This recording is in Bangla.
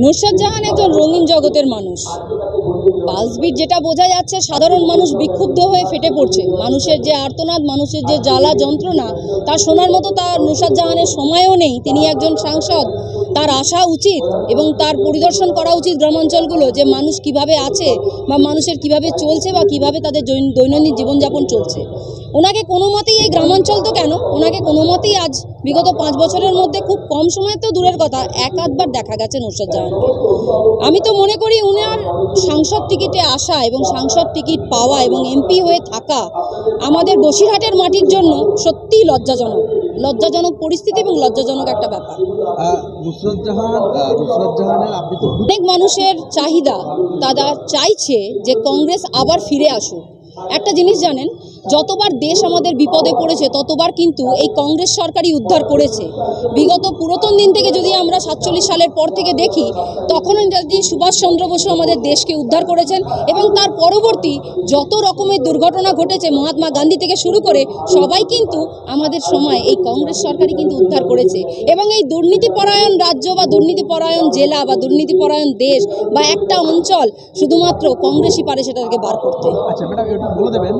নুসরাত জাহান একজন রঙিন জগতের মানুষ। পালসবিট যেটা বোঝা যাচ্ছে, সাধারণ মানুষ বিক্ষুব্ধ হয়ে ফেটে পড়ছে। মানুষের যে আর্তনাদ, মানুষের যে জ্বালা যন্ত্রণা, তা শোনার মতো তার নুসরাত জাহানের সময়ও নেই। তিনি একজন সাংসদ, তার আসা উচিত এবং তার পরিদর্শন করা উচিত গ্রামাঞ্চলগুলো, যে মানুষ কিভাবে আছে বা মানুষের কিভাবে চলছে বা কিভাবে তাদের দৈনন্দিন জীবনযাপন চলছে। ওনাকে কোনো মতেই, এই গ্রামাঞ্চল তো কেন, ওনাকে কোনো মতেই আজ বিগত 5 বছরের মধ্যে, খুব কম সময় তো দূরের কথা, এক আধবার দেখা গেছে নুসরাত জাহানকে। আমি তো মনে করি উনার সাংসদ টিকিটে আসা এবং সাংসদ টিকিট পাওয়া এবং এমপি হয়ে থাকা আমাদের বসিরহাটের মাটির জন্য সত্যিই লজ্জাজনক পরিস্থিতি এবং লজ্জাজনক একটা ব্যাপার। নুসরাত জাহানের আপনি তো অনেক মানুষের চাহিদা, তারা চাইছে যে কংগ্রেস আবার ফিরে আসুক। একটা জিনিস জানেন, যতবার দেশ আমাদের বিপদে পড়েছে ততবার কিন্তু এই কংগ্রেস সরকারই উদ্ধার করেছে। বিগত পুরাতন দিন থেকে যদি আমরা 47 সালের পর থেকে দেখি, তখন সুভাষচন্দ্র বসু আমাদের দেশকে উদ্ধার করেছেন এবং তার পরবর্তী যত রকমের দুর্ঘটনা ঘটেছে, মহাত্মা গান্ধী থেকে শুরু করে সবাই কিন্তু আমাদের সময় এই কংগ্রেস সরকারই কিন্তু উদ্ধার করেছে। এবং এই দুর্নীতিপরায়ণ রাজ্য বা দুর্নীতিপরায়ণ জেলা বা দুর্নীতিপরায়ণ দেশ বা একটা অঞ্চল শুধুমাত্র কংগ্রেসই পারে সেটাকে বার করতে। আচ্ছা ম্যাডাম, একটু বলে দেবেন